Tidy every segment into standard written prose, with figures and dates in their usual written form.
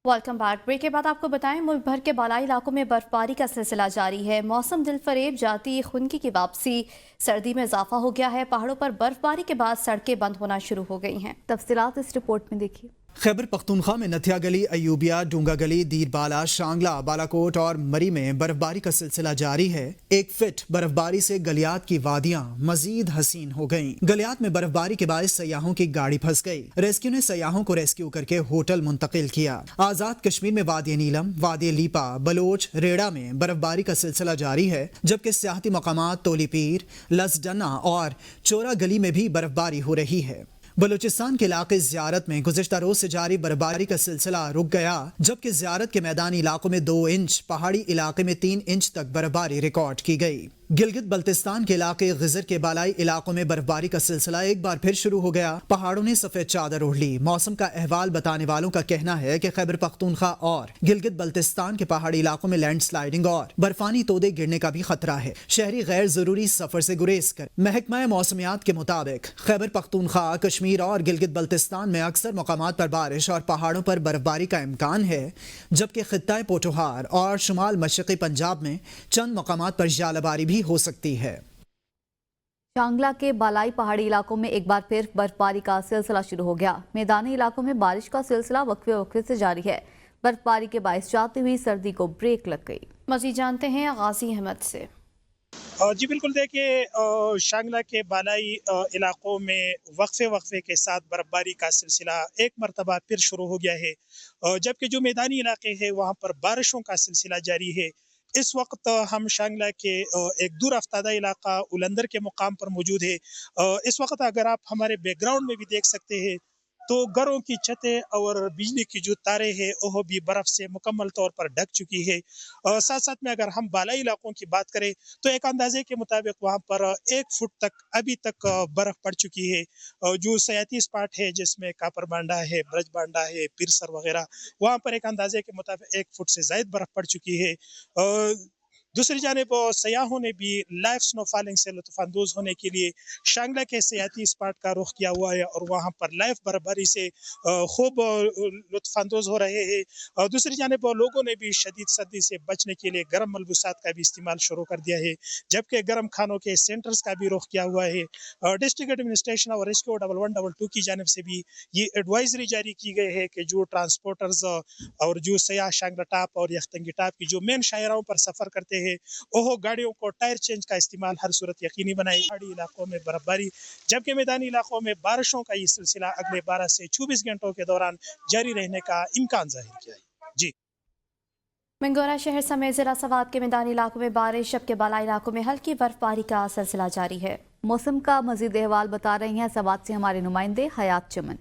Welcome back. Break के बाद आपको बताएं, मुल्क भर के बालाई इलाकों में बर्फबारी का सिलसिला जारी है। मौसम दिलफरेब जाती खुनकी की वापसी, सर्दी में इजाफा हो गया है। पहाड़ों पर बर्फबारी के बाद सड़कें बंद होना शुरू हो गई हैं। तफसीलात इस रिपोर्ट में देखिए। खैबर पख्तूनख्वा में नथिया गली, अयूबिया, डूंगा गली, दीरबाला, शांगला, बालाकोट और मरी में बर्फबारी का सिलसिला जारी है। 1 फीट बर्फबारी से गलियात की वादियां मजीद हसीन हो गईं। गलियात में बर्फबारी के बायस सयाहों की गाड़ी फंस गई। रेस्क्यू ने सयाहों को रेस्क्यू करके होटल मुंतकिल किया। आजाद कश्मीर में वादी नीलम, वादी लीपा, बलोच, रेड़ा में बर्फबारी का सिलसिला जारी है, जबकि सियाहती मकामात तोली पीर, लसडना और चोरा गली में भी बर्फबारी हो रही है। बलूचिस्तान के इलाके ज़ियारत में गुज़िश्ता रोज से जारी बर्फबारी का सिलसिला रुक गया, जबकि ज़ियारत के मैदानी इलाकों में 2 इंच, पहाड़ी इलाके में 3 इंच तक बर्फबारी रिकॉर्ड की गई। गिलगित बल्तिस्तान के इलाके गिजर के बालाई इलाकों में बर्फबारी का सिलसिला एक बार फिर शुरू हो गया। पहाड़ों ने सफेद चादर ओढ़ ली। मौसम का अहवाल बताने वालों का कहना है कि खैबर पख्तूनख्वा और गिलगित बल्तिस्तान के पहाड़ी इलाकों में लैंडस्लाइडिंग और बर्फानी तोदे गिरने का भी खतरा है। शहरी गैर जरूरी सफर से गुरेज कर। महकमा मौसमियात के मुताबिक खैबर पख्तूनख्वा, कश्मीर और गिलगित बल्तिस्तान में अक्सर मकामात पर बारिश और पहाड़ों पर बर्फबारी का इम्कान है, जबकि खित्ता पोठोहार और शुमाल मशरक़ी पंजाब में चंद मकामात पर जालबारी भी हो सकती है। शांगला के बालाई पहाड़ी इलाकों में एक बार फिर बर्फबारी का सिलसिला शुरू हो गया। मैदानी इलाकों में बारिश का सिलसिला वक्फे वक्फे से जारी है। बर्फबारी के बायस जाती हुई सर्दी को ब्रेक लग गई। मजीद जानते हैं गाजी अहमद से। जी बिल्कुल, देखिए शांगला के बालाई इलाकों में वक्फे वक्फे के साथ बर्फबारी का सिलसिला एक मरतबा फिर शुरू हो गया है, जबकि जो मैदानी इलाके हैं वहाँ पर बारिशों का सिलसिला जारी है। इस वक्त हम शांगला के एक दूर अफ्तादा इलाका उलंदर के मुकाम पर मौजूद है। इस वक्त अगर आप हमारे बैकग्राउंड में भी देख सकते हैं तो घरों की छतें और बिजली की जो तारें हैं वह भी बर्फ से मुकम्मल तौर पर ढक चुकी है। साथ साथ में अगर हम बालाई इलाकों की बात करें तो एक अंदाजे के मुताबिक वहाँ पर 1 फुट तक अभी तक बर्फ पड़ चुकी है। जो सयाती स्पॉट है जिसमें कापर बांडा है, ब्रज बांडा है, पिरसर वगैरह, वहाँ पर एक अंदाजे के मुताबिक 1 फुट से ज़ायद बर्फ पड़ चुकी है। दूसरी जानिब सयाहों ने भी लाइव स्नोफॉलिंग से लुत्फानंदोज होने के लिए शांगला के सयाती स्पॉट का रुख किया हुआ है और वहाँ पर लाइव बर्फबारी से खूब लुत्फानंदोज हो रहे हैं। दूसरी जानिब लोगों ने भी शदीद सर्दी से बचने के लिए गर्म मलबूसात का भी इस्तेमाल शुरू कर दिया है, जबकि गर्म खानों के सेंटर्स का भी रुख किया हुआ है। डिस्ट्रिक्ट एडमिनिस्ट्रेशन और रेस्क्यू 1122 की जानिब से भी ये एडवाइजरी जारी की गई है कि जो ट्रांसपोर्टर्स और जो सयाह शांगला टॉप और यख्तंगी टॉप की जो मेन शायराओं पर सफ़र करते हैं वो गाड़ियों को टायर चेंज का इस्तेमाल हर सूरत यकीनी बनाए। पहाड़ी इलाकों में बर्फबारी, जबकि मैदानी इलाकों में बारिशों का ये सिलसिला अगले 12 से 24 घंटों के दौरान जारी रहने का इम्कान जाहिर किया है। जी। मंगोरा शहर समेत जिला सवात के मैदानी इलाकों में बारिश, जबकि बालाई इलाकों में हल्की बर्फबारी का सिलसिला जारी है। मौसम का मजीद अहवाल बता रही हैं सवात से हमारे नुमाइंदे हयात चमन।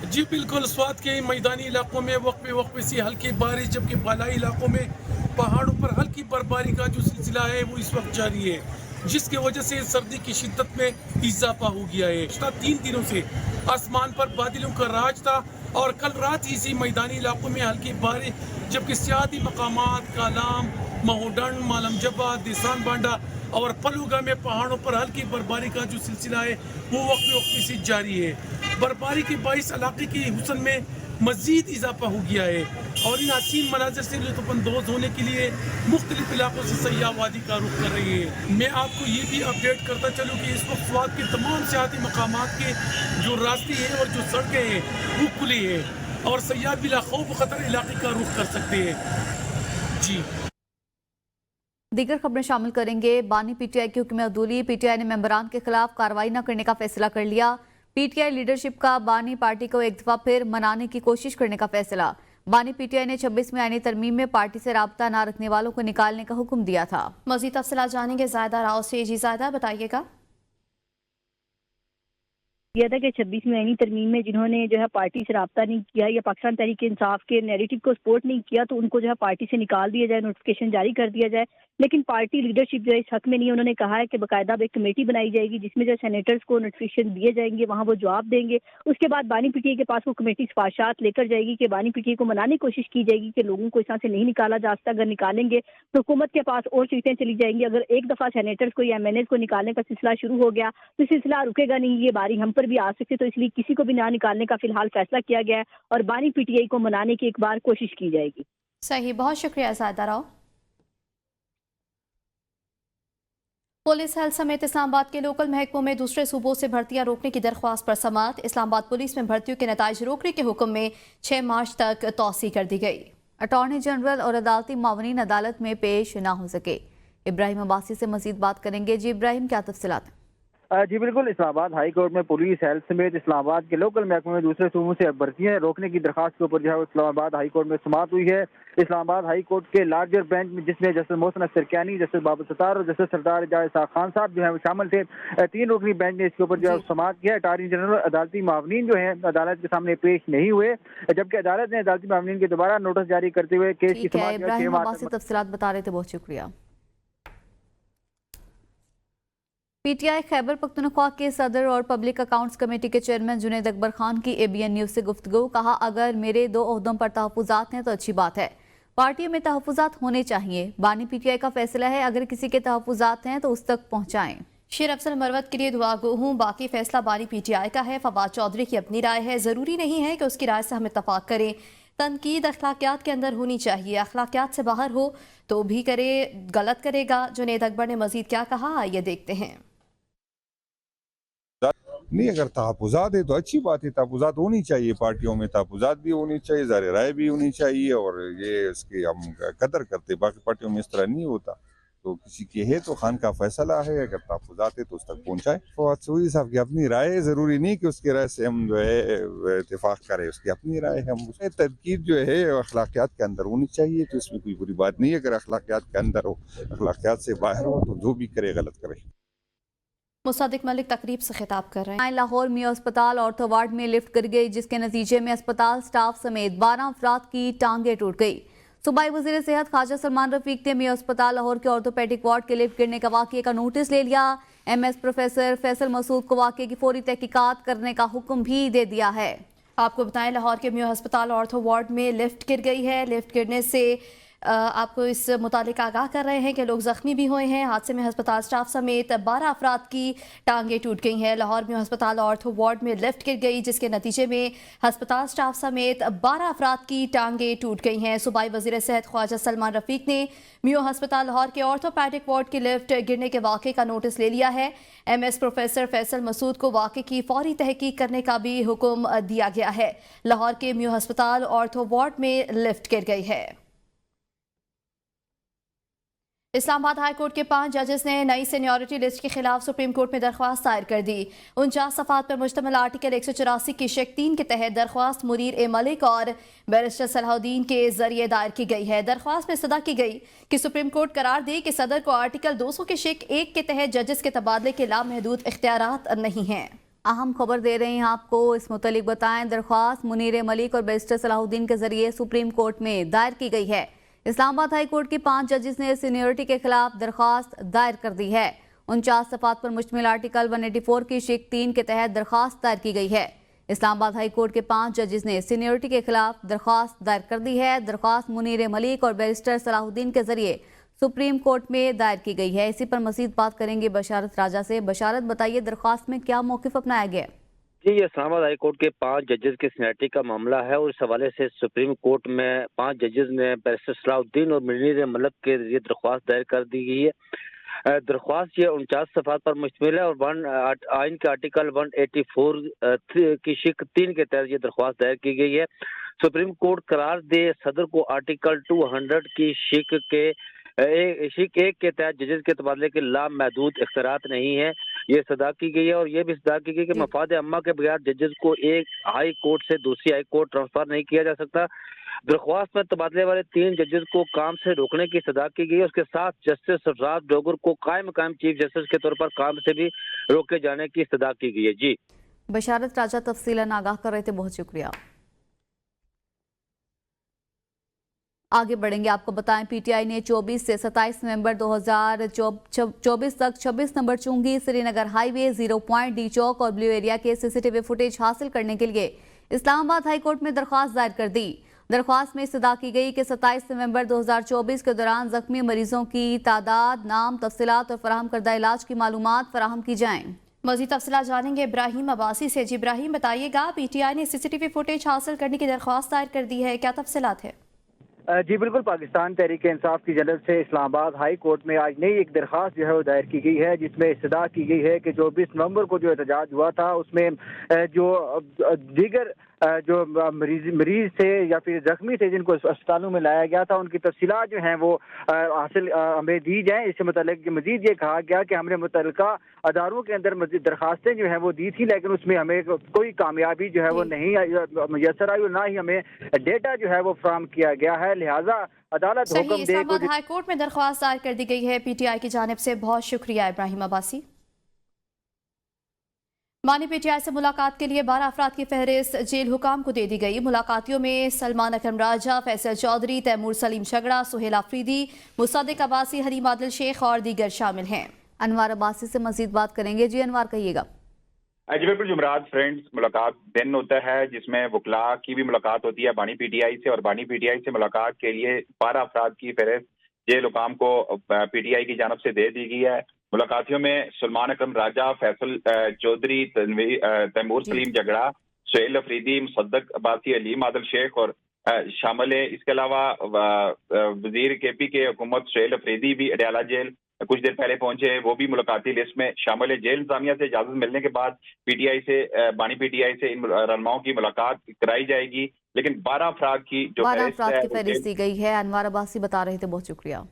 जी बिल्कुल, स्वात के मैदानी इलाकों में वक्फे वक्फे से हल्की बारिश, जबकि बालाई इलाकों में पहाड़ों पर हल्की बर्फबारी का जो सिलसिला है वो इस वक्त जारी है, जिसकी वजह से सर्दी की शिद्दत में इजाफा हो गया है। पिछले 3 दिनों से आसमान पर बादलों का राज था और कल रात ही से मैदानी इलाकों में हल्की बारिश, जबकि सियाती मकामात कालाम, महोडन, मालम जब्बा, दिसान बांडा और पलुगा में पहाड़ों पर हल्की बर्फबारी का जो सिलसिला है वो वक्फे वक्फे से जारी है। बर्फबारी के बाइस इलाके की हुस्न में मजीद इजाफा हो गया है और इन हसीन मनाजर से लुत्फानंदोज होने के लिए मुख्तलिफ इलाकों से सयाह वादी का रुख कर रही है। मैं आपको ये भी अपडेट करता चलूँ कि इस वक्त स्वात के तमाम सियाती मकामात के जो रास्ते हैं और जो सड़कें हैं वो खुली है और सयाह बिला खौफ खतर इलाके का रुख कर सकते हैं। जी। दीगर खबरें शामिल करेंगे। बानी पीटीआई की हुक्म अदूली, पीटीआई ने मेंबरान के खिलाफ कार्रवाई न करने का फैसला कर लिया। पीटीआई लीडरशिप का बानी पार्टी को एक दफा फिर मनाने की कोशिश करने का फैसला। बानी पीटीआई ने 26वीं आईनी तरमीम में पार्टी से राब्ता न रखने वालों को निकालने का हुक्म दिया था। मजीद तफसीलात जानेंगे ज़ायदा राव से। जी ज़ायदा, बताइएगा। किया था कि 26वीं आईनी तरमीम में जिन्होंने जो है पार्टी से राब्ता नहीं किया या पाकिस्तान तहरीक इंसाफ के नैरेटिव को सपोर्ट नहीं किया तो उनको जो है पार्टी से निकाल दिया जाए, नोटिफिकेशन जारी कर दिया जाए। लेकिन पार्टी लीडरशिप जो है इस हक में नहीं है। उन्होंने कहा है कि बाकायदा एक कमेटी बनाई जाएगी जिसमें जो सेनेटर्स को नोटिफिकेशन दिए जाएंगे, वहाँ वो जवाब देंगे। उसके बाद बानी पीटीआई के पास वो कमेटी सिफारिशात लेकर जाएगी कि बानी पीटीआई को मनाने की कोशिश की जाएगी कि लोगों को इस तरह से नहीं निकाला जा सकता। अगर निकालेंगे तो हुकूमत के पास और सीटें चली जाएंगी। अगर एक दफ़ा सेनेटर्स को या एमएनएस को निकालने का सिलसिला शुरू हो गया तो सिलसिला रुकेगा नहीं, ये बारी हम پر بھی آ سکتے، تو اس لیے کسی کو بھی نہ نکالنے کا فی الحال فیصلہ کیا گیا ہے اور بانی پی ٹی آئی کو منانے کی ایک بار کوشش کی جائے گی۔ صحیح، بہت شکریہ زائدہ راؤ۔ پولیس ہیلتھ سمیت اسلام آباد کے لوکل محکموں میں دوسرے صوبوں سے بھرتیاں روکنے کی درخواست پر سماعت۔ اسلام آباد پولیس میں بھرتیوں کے نتائج روکنے کے حکم میں 6 مارچ تک توسیع کر دی گئی۔ اٹارنی جنرل اور عدالتی معاونین عدالت میں پیش نہ ہو سکے۔ ابراہیم عباسی سے مزید بات کریں گے۔ جی ابراہیم، کیا تفصیلات ہیں؟ جی بالکل، اسلام آباد ہائی کورٹ میں پولیس ہیلتھ سمیت اسلام آباد کے لوکل محکموں میں دوسرے صوبوں سے بھرتیاں روکنے کی درخواست کے اوپر جو ہے اسلام آباد ہائی کورٹ میں سماعت ہوئی ہے۔ اسلام آباد ہائی کورٹ کے لارجر بینچ میں، جس میں جسٹس محسن اختر کیانی، جسٹس بابر ستار اور جسٹس سردار اعجاز اسحاق خان صاحب جو ہیں وہ شامل تھے، 3 رکنی بینچ نے اس کے اوپر جو ہے سماعت کیا۔ اٹارنی جنرل اور عدالتی معاونین جو ہیں عدالت کے سامنے پیش نہیں ہوئے، جبکہ عدالت نے عدالتی معاونین کے دوبارہ نوٹس جاری کرتے ہوئے کیس کی سماعت ابراہیم عباسی تفصیلات بتا رہے تھے، بہت شکریہ۔ P T I Khyber Pakhtunkhwa کے صدر اور پبلک اکاؤنٹس کمیٹی کے چیئرمین جنید اکبر خان کی ABN نیوز سے گفتگو۔ کہا، اگر میرے 2 عہدوں پر تحفظات ہیں تو اچھی بات ہے، پارٹیوں میں تحفظات ہونے چاہیے۔ بانی پی ٹی آئی کا فیصلہ ہے، اگر کسی کے تحفظات ہیں تو اس تک پہنچائیں۔ شیر افضل مروت کے لیے دعا گو ہوں، باقی فیصلہ بانی پی ٹی آئی کا ہے۔ فواد چودھری کی اپنی رائے ہے، ضروری نہیں ہے کہ اس کی رائے سے ہم اتفاق کریں۔ تنقید اخلاقیات کے اندر ہونی چاہیے، اخلاقیات سے باہر ہو تو بھی کرے، غلط کرے گا۔ جنید اکبر نے مزید کیا کہا، آئیے دیکھتے ہیں۔ نہیں، اگر تحفظات ہے تو اچھی بات ہے، تحفظات ہونی چاہیے، پارٹیوں میں تحفظات بھی ہونی چاہیے، ظاہر رائے بھی ہونی چاہیے، اور یہ اس کی ہم قدر کرتے۔ باقی پارٹیوں میں اس طرح نہیں ہوتا، تو کسی کی ہے تو خان کا فیصلہ ہے، اگر تحفظات ہے تو اس تک پہنچائے۔ فواد چودھری صاحب کی اپنی رائے ہے، ضروری نہیں کہ اس کی رائے سے ہم جو ہے اتفاق کریں، اس کی اپنی رائے ہے۔ ہم تنقید جو ہے اخلاقیات کے اندر ہونی چاہیے، تو اس میں کوئی بری بات نہیں ہے۔ اگر اخلاقیات کے اندر ہو، اخلاقیات سے باہر ہو، تو جو بھی کرے غلط کرے۔ مصدق ملک تقریب سے خطاب کر رہے ہیں۔ لاہور میو اسپتال آرتھو وارڈ میں لفٹ گر گئی، جس کے نتیجے میں اسپتال سٹاف سمیت 12 افراد کی ٹانگیں ٹوٹ گئی۔ صوبائی وزیر صحت خواجہ سلمان رفیق نے میو اسپتال لاہور کے آرتھوپیڈک وارڈ کے لفٹ گرنے کا واقعے کا نوٹس لے لیا۔ MS پروفیسر فیصل مسعود کو واقعے کی فوری تحقیقات کرنے کا حکم بھی دے دیا ہے۔ آپ کو بتائیں، لاہور کے میو ہسپتال آرتھو وارڈ میں لفٹ گر گئی ہے۔ لفٹ گرنے سے آپ کو اس متعلق آگاہ کر رہے ہیں کہ لوگ زخمی بھی ہوئے ہیں۔ حادثے میں ہسپتال سٹاف سمیت 12 افراد کی ٹانگیں ٹوٹ گئی ہیں۔ لاہور میں ہسپتال آرتھو وارڈ میں لفٹ گر گئی، جس کے نتیجے میں ہسپتال سٹاف سمیت 12 افراد کی ٹانگیں ٹوٹ گئی ہیں۔ صوبائی وزیر صحت خواجہ سلمان رفیق نے میو ہسپتال لاہور کے آرتھوپیڈک وارڈ کی لفٹ گرنے کے واقعے کا نوٹس لے لیا ہے۔ MS پروفیسر فیصل مسعود کو واقعے کی فوری تحقیق کرنے کا بھی حکم دیا گیا ہے۔ لاہور کے میو ہسپتال آرتھو وارڈ میں لفٹ گر گئی ہے۔ اسلام آباد ہائی کورٹ کے 5 ججز نے نئی سینیورٹی لسٹ کے خلاف سپریم کورٹ میں درخواست دائر کر دی۔ 49 صفحات پر مشتمل آرٹیکل 184 کی شق 3 کے تحت درخواست منیر ملک اور بیرسٹر صلاح الدین کے ذریعے دائر کی گئی ہے۔ درخواست میں استدعا کی گئی کہ سپریم کورٹ قرار دے کہ صدر کو آرٹیکل 200 کی شق 1 کے تحت ججز کے تبادلے کے لامحدود اختیارات نہیں ہیں۔ اہم خبر دے رہے ہیں آپ کو، اس متعلق بتائیں۔ درخواست منیر ملک اور بیرسٹر صلاح الدین کے ذریعے سپریم کورٹ میں دائر کی گئی ہے۔ اسلام آباد ہائی کورٹ کے 5 ججز نے سینیورٹی کے خلاف درخواست دائر کر دی ہے۔ 49 صفحات پر مشتمل آرٹیکل 184 کی شق 3 کے تحت درخواست دائر کی گئی ہے۔ اسلام آباد ہائی کورٹ کے 5 ججز نے سینیورٹی کے خلاف درخواست دائر کر دی ہے۔ درخواست منیر ملک اور بیرسٹر صلاح الدین کے ذریعے سپریم کورٹ میں دائر کی گئی ہے۔ اسی پر مزید بات کریں گے بشارت راجہ سے۔ بشارت، بتائیے درخواست میں کیا موقف اپنایا گیا ہے؟ جی، یہ اسلام آباد ہائی کورٹ کے 5 ججز کے سینیورٹی کا معاملہ ہے، اور اس حوالے سے سپریم کورٹ میں 5 ججز نے بیرسٹر صلاح الدین اور منیر ملک کے ذریعے درخواست دائر کر دی گئی ہے۔ درخواست یہ 49 صفحات پر مشتمل ہے، اور آئین کے آرٹیکل 184 کی شق 3 کے تحت یہ درخواست دائر کی گئی ہے۔ سپریم کورٹ قرار دے صدر کو آرٹیکل 200 کی شق 1 کے تحت ججز کے تبادلے کے لامحدود اختیارات نہیں ہیں، یہ استدعا کی گئی ہے۔ اور یہ بھی استدعا کی گئی کہ مفاد عامہ کے بغیر ججز کو ایک ہائی کورٹ سے دوسری ہائی کورٹ ٹرانسفر نہیں کیا جا سکتا۔ درخواست میں تبادلے والے 3 ججز کو کام سے روکنے کی استدعا کی گئی ہے۔ اس کے ساتھ جسٹس سرفراز ڈوگر کو قائم مقام چیف جسٹس کے طور پر کام سے بھی روکے جانے کی استدعا کی گئی ہے۔ جی بشارت راجہ تفصیلاً آگاہ کر رہے تھے، بہت شکریہ۔ آگے بڑھیں گے، آپ کو بتائیں پی ٹی آئی نے 24 سے 27 نومبر 2024 تک 26 نمبر چونگی سری نگر ہائی وے 0 پوائنٹ ڈی چوک اور بلیو ایریا کے CCTV فوٹیج حاصل کرنے کے لیے اسلام آباد ہائی کورٹ میں درخواست دائر کر دی۔ درخواست میں استدعا کی گئی کہ 27 نومبر 2024 کے دوران زخمی مریضوں کی تعداد، نام، تفصیلات اور فراہم کردہ علاج کی معلومات فراہم کی جائیں۔ मजीद तफसीलात जानेंगे इब्राहिम अब्बासी से। जी इब्राहिम, बताइएगा, पीटीआई ने सीसीटीवी फुटेज हासिल करने की दरख्वास्त दायर कर दी है, क्या तफसीलात है? जी बिल्कुल, पाकिस्तान तहरीक इंसाफ की जानब से इस्लामाबाद हाई कोर्ट में आज नई एक दरख्वास्त जो है वो दायर की गई है, जिसमें इस्तदा की गई है कि 24 नवंबर को जो एहतजाज हुआ था उसमें जो दीगर जो मरीज थे या फिर जख्मी थे जिनको अस्पतालों में लाया गया था, उनकी तफसीलात जो हैं वो हासिल हमें दी जाएं। इससे मुताल्लिक मजीद ये कहा गया कि हमने मुतल्लिका अदारों के अंदर मजीद दरखास्तें जो हैं वो दी थी, लेकिन उसमें हमें कोई कामयाबी जो है वो नहीं मैसर आई और ना ही हमें डेटा जो है वो फ्राहम किया गया है। लिहाजा अदालत हुक्म दे। इस्लामाबाद हाई कोर्ट में दरख्वास्त दायर कर दी गई है पीटीआई की जानिब से। बहुत शुक्रिया इब्राहिम अब्बासी। बानी पीटीआई से मुलाकात के लिए 12 अफराद की फहरिस्त जेल हुकाम को दे दी गई। मुलाकातियों में सलमान अकरम राजा, फैसल चौधरी, तैमूर सलीम झगड़ा, सुहेल अफरीदी, मुसद्दिक अब्बासी, हलीम आदिल शेख और दीगर शामिल हैं। अनवर अब्बासी से मजीद बात करेंगे। जी अनवर, कहिएगा। जी बिल्कुल जुमरात फ्रेंड्स, मुलाकात दिन होता है जिसमें वकला की भी मुलाकात होती है बानी पीटीआई से, और बानी पीटीआई से मुलाकात के लिए 12 अफराद की फहरिस्त जेल हुकाम को पीटीआई की जानब से दे दी गई है। मुलाकातियों में सलमान अकरम राजा, फैसल चौधरी, तैमूर सलीम झगड़ा, सुहेल अफरीदी, मुसद्दिक अब्बासी, हलीम आदिल शेख और शामिल है। इसके अलावा वजीर केपी के हुकूमत सुहेल अफरीदी भी अडयाला जेल कुछ देर पहले पहुंचे, वो भी मुलाकाती लिस्ट में शामिल है। जेल इंतजामिया से इजाजत मिलने के बाद पीटीआई से बानी पीटीआई से इन रहनुमाओं की मुलाकात कराई जाएगी, लेकिन 12 अफराद की जो 12 अफराद की फहरिस्त दी गई है। अनवर अब्बासी बता रहे थे, बहुत शुक्रिया।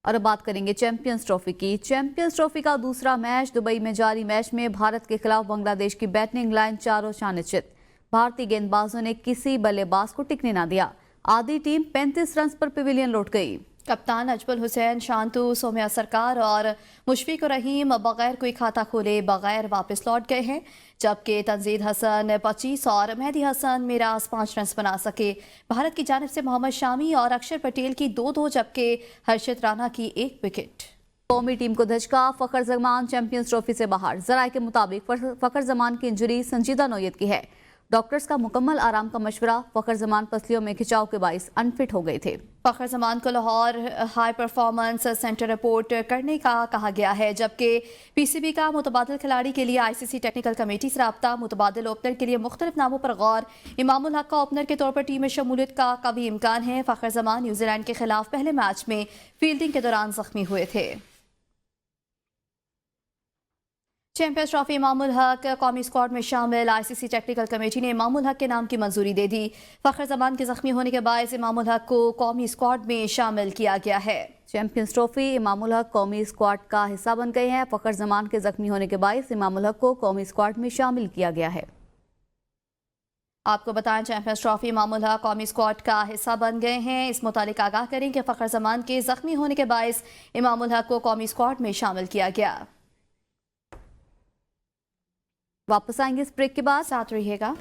और अब बात करेंगे चैंपियंस ट्रॉफी की। चैंपियंस ट्रॉफी का दूसरा मैच दुबई में जारी मैच में भारत के खिलाफ बांग्लादेश की बैटिंग लाइन चारों शानिश्चित। भारतीय गेंदबाजों ने किसी बल्लेबाज को टिकने ना दिया। आधी टीम 35 रन पर पवेलियन लौट गई। कप्तान अजमल हुसैन, शांतु, सोम्या सरकार और मुशफिक रहीम बगैर कोई खाता खोले बगैर वापस लौट गए हैं, जबकि तंजीद हसन 25 और मेहदी हसन मिराज 5 रन बना सके। भारत की जानिब से मोहम्मद शामी और अक्षर पटेल की 2-2 जबकि हर्षित राणा की 1 विकेट। कौमी टीम को धचका, फखर जमान चैंपियंस ट्रॉफी से बाहर। जराये के मुताबिक फखर जमान की इंजरी संजीदा नौयत की है। डॉक्टर्स का मुकम्मल आराम का मशवरा। फखर जमान पसलियों में खिंचाव के बाइस अनफिट हो गए थे। फखर जमान को Lahore high performance centre report करने का कहा गया है, जबकि पीसीबी का मुतबादिल खिलाड़ी के लिए आईसीसी टेक्निकल कमेटी से रब्ता। मुतबादिल ओपनर के लिए मुख्तलिफ नामों पर गौर। इमामुल हक का ओपनर के तौर पर टीम में शमूलियत का कभी इम्कान है। फखर जमान न्यूजीलैंड के खिलाफ पहले मैच में फील्डिंग के दौरान जख्मी हुए थे। चैंपियंस ट्रॉफी इमामुल हक कौमी स्क्वाड में शामिल। आईसीसी टेक्निकल कमेटी ने इमामुल हक के नाम की मंजूरी दे दी। फखर जमान के जख्मी होने के बायस इमामुल हक को कौमी स्क्वाड में शामिल किया गया है। चैंपियंस ट्रॉफी इमामुल हक कौमी स्क्वाड का हिस्सा बन गए हैं। फखर जमान के जख्मी होने के बायस इमामुल हक को कौमी स्क्वाड में शामिल किया गया है। आपको बताएं, चैंपियंस ट्रॉफी इमामुल हक कौमी स्क्वाड का हिस्सा बन गए हैं। इस मुतालिक आगाह करें कि फखर जमान के जख्मी होने के बायस इमामुल हक को कौमी स्क्वाड में शामिल किया गया। वापस आएंगे इस ब्रेक के बाद, साथ रहिएगा।